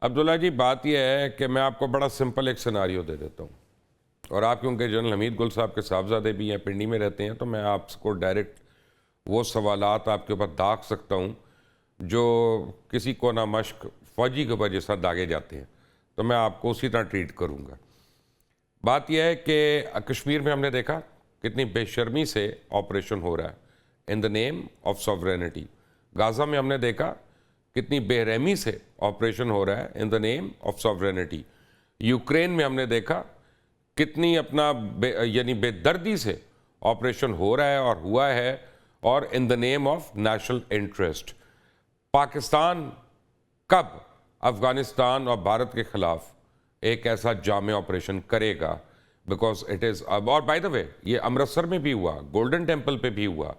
अब्दुल्ला जी, बात यह है कि मैं आपको बड़ा सिंपल एक सिनारियो दे देता हूँ, और आप क्योंकि जनरल हमीद गुल साहब के साहबजादे भी हैं, पिंडी में रहते हैं, तो मैं आपको डायरेक्ट वो सवालात आपके ऊपर दाग सकता हूँ जो किसी को ना मश्क फौजी के ऊपर जिस तरह दागे जाते हैं, तो मैं आपको उसी तरह ट्रीट करूँगा। बात यह है कि कश्मीर में हमने देखा कितनी बेशर्मी से ऑपरेशन हो रहा है in the name of sovereignty. Gaza में हमने देखा कितनी बेरहमी से ऑपरेशन हो रहा है in the name of sovereignty. Ukraine में हमने देखा कितनी अपना यानी बेदर्दी से ऑपरेशन हो रहा है और हुआ है, और in the name of national interest. Pakistan कब अफगानिस्तान और भारत के खिलाफ एक ऐसा जामे ऑपरेशन करेगा? बिकॉज इट इज़ अब, और बाय द वे ये अमृतसर में भी हुआ, गोल्डन टेम्पल पे भी हुआ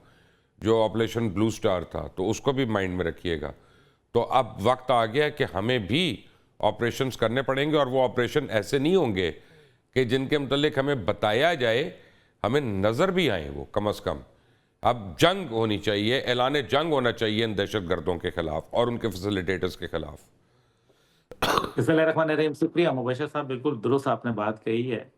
जो ऑपरेशन ब्लू स्टार था, तो उसको भी माइंड में रखिएगा। तो अब वक्त आ गया है कि हमें भी ऑपरेशंस करने पड़ेंगे, और वो ऑपरेशन ऐसे नहीं होंगे कि जिनके मुतल्लिक हमें बताया जाए, हमें नज़र भी आए वो कम अज़ कम। अब जंग होनी चाहिए, ऐलान जंग होना चाहिए इन दहशत गर्दों के खिलाफ और उनके फैसिलिटेटर्स के खिलाफ। बिस्मिल्लाहिर्रहमानिर्रहीम। शुक्रिया मुबशर साहब, बिल्कुल दुरुस्त आपने बात कही है।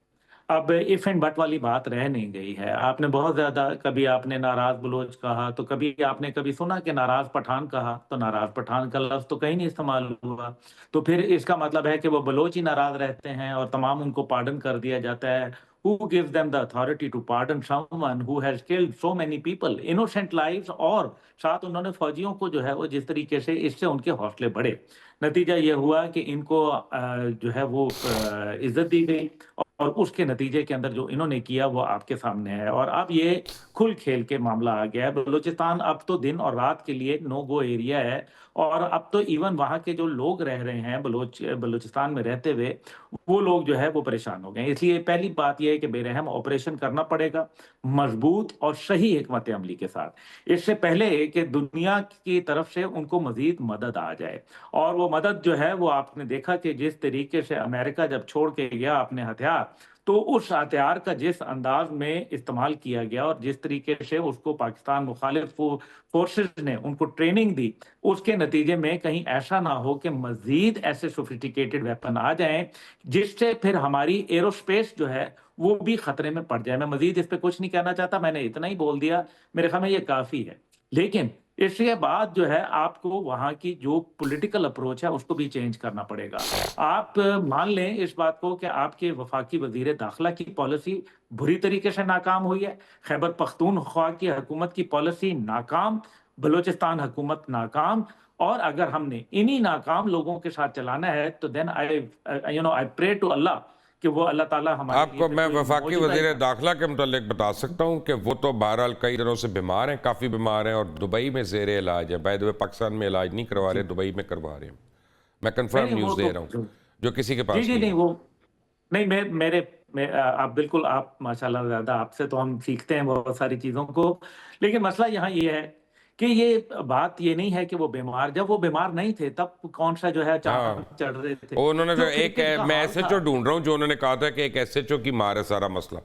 अब इफ एंड बट वाली बात रह नहीं गई है। आपने बहुत ज्यादा, कभी आपने नाराज बलोच कहा, तो कभी आपने कभी सुना कि नाराज पठान कहा, तो नाराज पठान का लफ्ज तो कहीं नहीं इस्तेमाल हुआ। तो फिर इसका मतलब है कि वो बलोच ही नाराज रहते हैं और तमाम उनको पार्डन कर दिया जाता है। Who gives them the authority to pardon someone who has killed so many people, innocent lives? और साथ उन्होंने फौजियों को जो है वो जिस तरीके से, इससे उनके हौसले बढ़े। नतीजा ये हुआ कि इनको जो है वो इज्जत दी गई, और उसके नतीजे के अंदर जो इन्होंने किया वो आपके सामने है। और अब ये खुल खेल के मामला आ गया है। बलूचिस्तान अब तो दिन और रात के लिए नो गो एरिया है। और अब तो इवन वहाँ के जो लोग रह रहे हैं बलूचिस्तान में रहते हुए, वो लोग जो है वो परेशान हो गए। इसलिए पहली बात यह है कि बेरहम ऑपरेशन करना पड़ेगा, मजबूत और सही हिकमत अमली के साथ, इससे पहले कि दुनिया की तरफ से उनको मजीद मदद आ जाए। और वो मदद जो है वो आपने देखा कि जिस तरीके से अमेरिका जब छोड़ के गया अपने हथियार, तो उस हथियार का जिस अंदाज में इस्तेमाल किया गया और जिस तरीके से उसको पाकिस्तान मुखालिफ फोर्सेस ने उनको ट्रेनिंग दी, उसके नतीजे में कहीं ऐसा ना हो कि मजीद ऐसे सोफिस्टिकेटेड वेपन आ जाएं जिससे फिर हमारी एरोस्पेस जो है वो भी खतरे में पड़ जाए। मैं मजीद इस पे कुछ नहीं कहना चाहता, मैंने इतना ही बोल दिया, मेरे ख्याल में ये काफी है। लेकिन इसके बाद जो है आपको वहां की जो पॉलिटिकल अप्रोच है उसको भी चेंज करना पड़ेगा। आप मान लें इस बात को कि आपके वफाकी वजीर दाखिला की पॉलिसी बुरी तरीके से नाकाम हुई है, खैबर पख्तूनख्वा की हुकूमत की पॉलिसी नाकाम, बलूचिस्तान हुकूमत नाकाम। और अगर हमने इन्हीं नाकाम लोगों के साथ चलाना है तो then I pray to Allah कि वो अल्लाह ताला हमारे लिए आपको फिर मैं कोई वफाकी मौजूदा वजीर दाखिला के मुतालिक बता सकता हूँ कि वो तो बहरहाल कई दिनों से बीमार हैं, काफ़ी बीमार हैं, और दुबई में ज़ेर इलाज है। बाय द वे पाकिस्तान में इलाज नहीं करवा रहे, जी। दुबई में करवा रहे हैं। मैं नहीं कंफर्म नहीं, वो न्यूज़ दे रहा हूँ तो जो किसी के जी पास जी नहीं नहीं, है। वो नहीं, आप बिल्कुल, आप माशाल्लाह, ज़्यादा आपसे तो हम सीखते हैं बहुत सारी चीज़ों को। लेकिन मसला यहाँ ये है कि ये बात ये नहीं है कि वो बीमार, जब वो बीमार नहीं थे तब कौन सा जो है हाँ, चांद चढ़ रहे थे। वो उन्होंने जो जो एक क्रिकेट का मैं हाल था, एसएचओ ढूंढ रहा हूँ जो उन्होंने कहा था कि एक एसएचओ की मार है सारा मसला।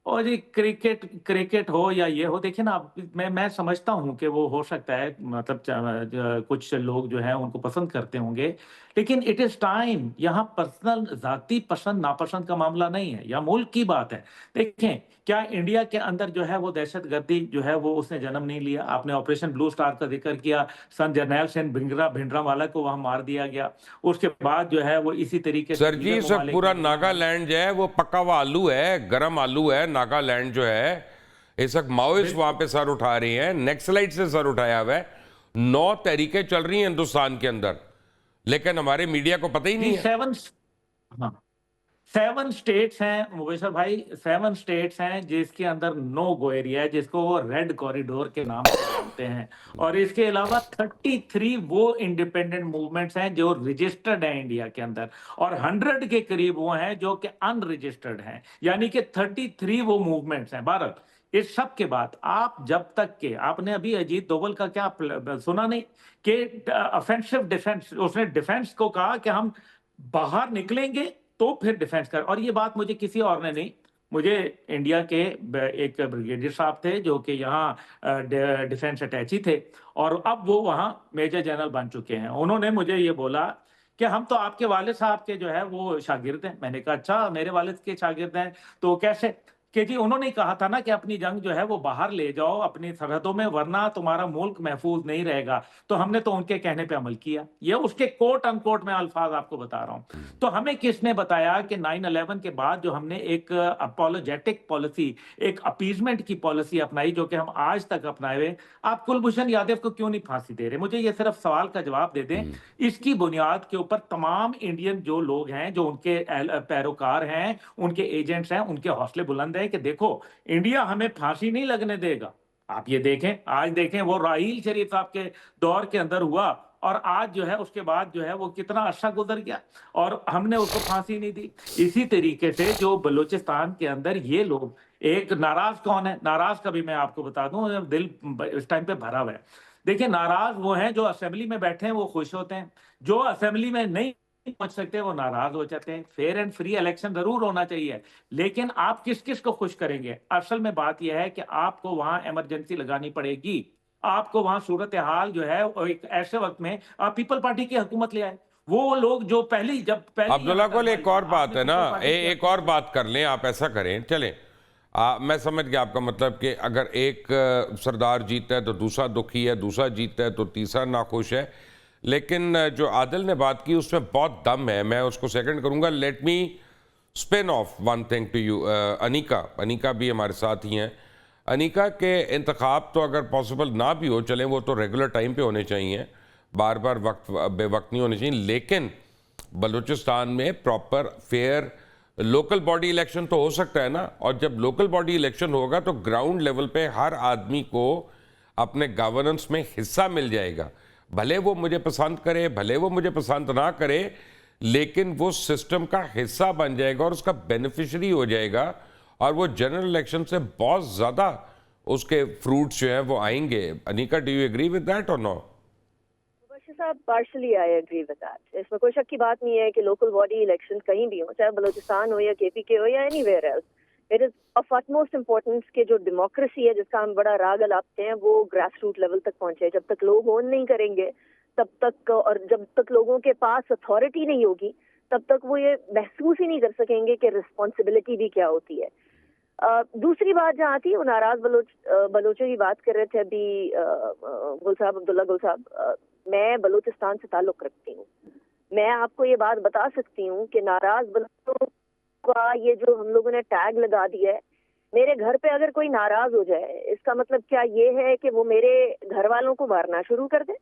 और जी क्रिकेट क्रिकेट हो या ये हो, देखिए ना, मैं समझता हूँ कि वो हो सकता है, मतलब कुछ लोग जो हैं उनको पसंद करते होंगे। लेकिन इट इज टाइम, यहाँ पर्सनल जाती पसंद नापसंद का मामला नहीं है, यह मुल्क की बात है। देखें, क्या इंडिया के अंदर जो है वो दहशतगर्दी जो है वो उसने जन्म नहीं लिया? आपने ऑपरेशन ब्लू स्टार का जिक्र किया, सन जरनैल सेन भिंडरावाला को वहां मार दिया गया। उसके बाद जो है वो इसी तरीके से सर जी, दीगर सब ममालिक पूरा में निजाम। नागालैंड जो है वो पका हुआ आलू है, गर्म आलू है नागालैंड जो है। इस वक्त माओइस्ट वहां बिल्कुल। पे सर उठा रही हैं, नेक्सलाइट से सर उठाया हुआ है। 9 तहरीकें चल रही हैं हिंदुस्तान के अंदर, लेकिन हमारे मीडिया को पता ही जी नहीं है। सेवन, हाँ, 7 स्टेट्स हैं मुबेशर भाई, 7 स्टेट्स हैं जिसके अंदर नो गो एरिया है, जिसको वो रेड कॉरिडोर के नाम से जानते हैं। और इसके अलावा 33 वो इंडिपेंडेंट मूवमेंट्स हैं जो रजिस्टर्ड हैं इंडिया के अंदर, और 100 के करीब वो हैं जो कि अनरजिस्टर्ड हैं। यानी कि 33 वो मूवमेंट्स हैं भारत। इस सब के बाद आप जब तक के, आपने अभी अजीत दोवल का क्या सुना नहीं कि ऑफेंसिव डिफेंस, उसने डिफेंस को कहा कि हम बाहर निकलेंगे तो फिर डिफेंस कर। और ये बात मुझे किसी और ने नहीं, मुझे इंडिया के एक ब्रिगेडियर साहब थे जो कि यहाँ डिफेंस अटैची थे, और अब वो वहाँ मेजर जनरल बन चुके हैं। उन्होंने मुझे ये बोला कि हम तो आपके वालिद साहब के जो है वो शागिर्द हैं। मैंने कहा अच्छा मेरे वालिद के शागिर्द हैं, तो कैसे? कि जी उन्होंने कहा था ना कि अपनी जंग जो है वो बाहर ले जाओ अपनी सरहदों में, वरना तुम्हारा मुल्क महफूज नहीं रहेगा। तो हमने तो उनके कहने पे अमल किया। ये उसके कोट अनकोट में अल्फाज आपको बता रहा हूं। तो हमें किसने बताया कि 9/11 के बाद जो हमने एक अपोलोजेटिक पॉलिसी, एक अपीजमेंट की पॉलिसी अपनाई, जो कि हम आज तक अपनाए हुए, आप कुलभूषण यादव को क्यों नहीं फांसी दे रहे? मुझे ये सिर्फ सवाल का जवाब दे दें। इसकी बुनियाद के ऊपर तमाम इंडियन जो लोग हैं, जो उनके पैरोकार हैं, उनके एजेंट्स हैं, उनके हौसले बुलंद हैं कि देखो इंडिया हमें फांसी नहीं लगने देगा। आप ये देखें, आज देखें वो राहील शरीफ साहब के दौर के अंदर हुआ, और आज जो है उसके बाद जो है वो कितना अरसा गुजर गया और हमने उसको फांसी नहीं दी। इसी तरीके से जो बलूचिस्तान के अंदर ये लोग, एक नाराज कौन है? नाराज का भी मैं आपको बता दूं, दिल इस टाइम पे भरा हुआ है। देखिए नाराज वो हैं जो असेंबली में बैठे हैं, वो खुश होते हैं। जो असेंबली में नहीं पहुंच सकते वो नाराज हो जाते हैं। फेयर एंड फ्री इलेक्शन जरूर होना चाहिए, लेकिन आप किस किस को खुश करेंगे? असल में बात यह है कि आपको वहां इमरजेंसी लगानी पड़ेगी। आपको वहां सूरत हाल जो है एक ऐसे वक्त में आप पीपल पार्टी की हुकूमत ले आए। वो लोग जो जब पहले अब्दुल्ला गुल, एक और बात है ना, एक और बात कर लें, आप ऐसा करें, चलें। मैं समझ गया आपका मतलब कि अगर एक सरदार जीतता है तो दूसरा दुखी है, दूसरा जीतता है तो तीसरा नाखुश है। लेकिन जो आदिल ने बात की उसमें बहुत दम है, मैं उसको सेकंड करूंगा। Let me spin off one thing to you. Anika भी हमारे साथ ही हैं। अनीका के इंतखाब तो अगर पॉसिबल ना भी हो, चलें, वो तो रेगुलर टाइम पे होने चाहिए, बार बार वक्त बेवक्त नहीं होने चाहिए। लेकिन बलूचिस्तान में proper fair local body election तो हो सकता है ना, और जब लोकल बॉडी इलेक्शन होगा तो ग्राउंड लेवल पे हर आदमी को अपने गवर्नेंस में हिस्सा मिल जाएगा। भले वो मुझे पसंद करे, भले वो मुझे पसंद ना करे, लेकिन वो सिस्टम का हिस्सा बन जाएगा और उसका बेनिफिशियरी हो जाएगा, और वो जनरल इलेक्शन से बहुत ज़्यादा उसके फ्रूट्स जो हैं वो आएंगे। Anika, do you agree with that और नो? साहब, partially I agree with that. इसमें कोई शक की बात नहीं है कि लोकल बॉडी इलेक्शन कहीं भी हो, चाहे बलूचिस्तान हो या केपीके हो या anywhere else, it is of utmost importance कि जो डेमोक्रेसी है जिसका हम बड़ा राग अलापते हैं वो ग्रास रूट लेवल तक पहुंचे। जब तक लोग ओन नहीं करेंगे तब तक, और जब तक लोगों के पास अथॉरिटी नहीं होगी तब तक वो ये महसूस ही नहीं कर सकेंगे कि रिस्पॉन्सिबिलिटी भी क्या होती है। दूसरी बात जहाँ थी, वो नाराज बलोचों की बात कर रहे थे अभी गुल साहब, अब्दुल्ला गुल साहब। मैं बलूचिस्तान से ताल्लुक रखती हूँ। मैं आपको ये बात बता सकती हूँ कि नाराज बलोचों का ये जो हम लोगों ने टैग लगा दिया है, मेरे घर पे अगर कोई नाराज हो जाए इसका मतलब क्या ये है कि वो मेरे घर वालों को मारना शुरू कर दे?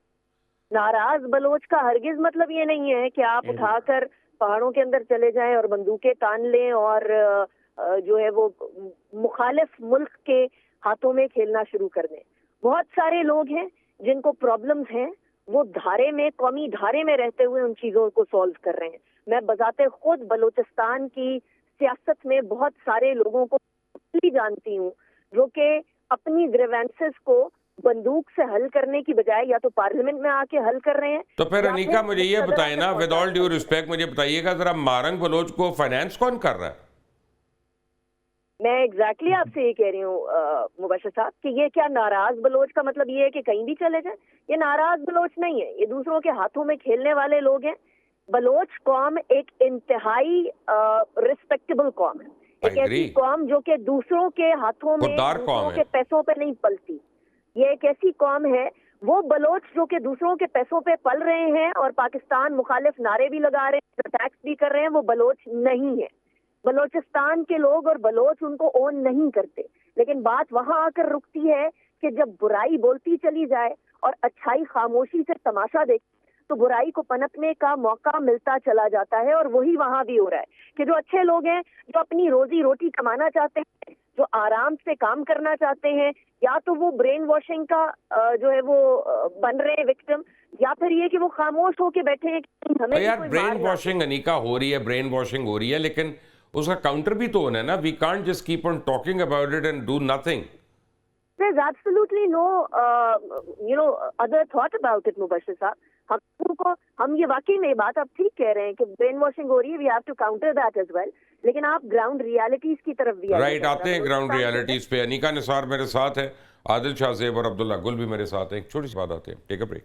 नाराज बलोच का हरगिज मतलब ये नहीं है कि आप उठाकर पहाड़ों के अंदर चले जाएं और बंदूकें तान लें और जो है वो मुखालिफ मुल्क के हाथों में खेलना शुरू कर दें। बहुत सारे लोग हैं जिनको प्रॉब्लम्स हैं, वो धारे में, कौमी धारे में रहते हुए उन चीजों को सॉल्व कर रहे हैं। मैं बजाते खुद बलूचिस्तान की सियासत में बहुत सारे लोगों को जानती हूँ जो कि अपनी ग्रीवेंसेस को बंदूक से हल करने की बजाय या तो पार्लियामेंट में आके हल कर रहे हैं। तो फिर अनीका मुझे ये बताइए ना, विद ऑल ड्यू रिस्पेक्ट, मुझे बताइएगा जरा, मारंग बलोच को फाइनेंस कौन कर रहा है? मैं एग्जैक्टली आपसे ये कह रही हूँ मुबशर साहब कि ये क्या नाराज बलोच का मतलब ये है कि कहीं भी चले जाए? ये नाराज बलोच नहीं है, ये दूसरों के हाथों में खेलने वाले लोग हैं। बलोच कौम एक इंतहाई रिस्पेक्टेबल कौम है, एक ऐसी कौम जो कि दूसरों के हाथों में, दूसरों के पैसों पे नहीं पलती। ये एक ऐसी कौम है, वो बलोच जो कि दूसरों के पैसों पे पल रहे हैं और पाकिस्तान मुखालिफ नारे भी लगा रहे हैं, अटैक्स भी कर रहे हैं, वो बलोच नहीं है। बलोचिस्तान के लोग और बलोच उनको ओन नहीं करते। लेकिन बात वहां आकर रुकती है कि जब बुराई बोलती चली जाए और अच्छाई खामोशी से तमाशा देखे तो बुराई को पनपने का मौका मिलता चला जाता है। और वही वहां भी हो रहा है कि जो अच्छे लोग हैं, जो अपनी रोजी रोटी कमाना चाहते हैं, जो आराम से काम करना चाहते हैं, या तो वो ब्रेन वॉशिंग का जो है वो बन रहे हैं विक्टिम, या फिर ये कि वो खामोश होके बैठे हैं कि हमें यार ब्रेन वॉशिंग अनीका हो रही है, ब्रेन वॉशिंग हो रही है, लेकिन उसका काउंटर भी तो होना है ना। We can't just keep on talking about it and do nothing. There's absolutely no other thought about it, Mubashir साहब। हम ये वाकई में बात आप ठीक कह रहे हैं कि ब्रेन वॉशिंग हो रही है, we have to counter that as well. लेकिन आप ग्राउंड रियलिटीज की तरफ भी राइट आते हैं, ग्राउंड रियलिटीज पे। अनीका निसार मेरे साथ है, आदिल शाह ज़ेब और अब्दुल्ला गुल भी मेरे साथ हैं। एक छोटी सी बात आते हैं, टेक अ ब्रेक।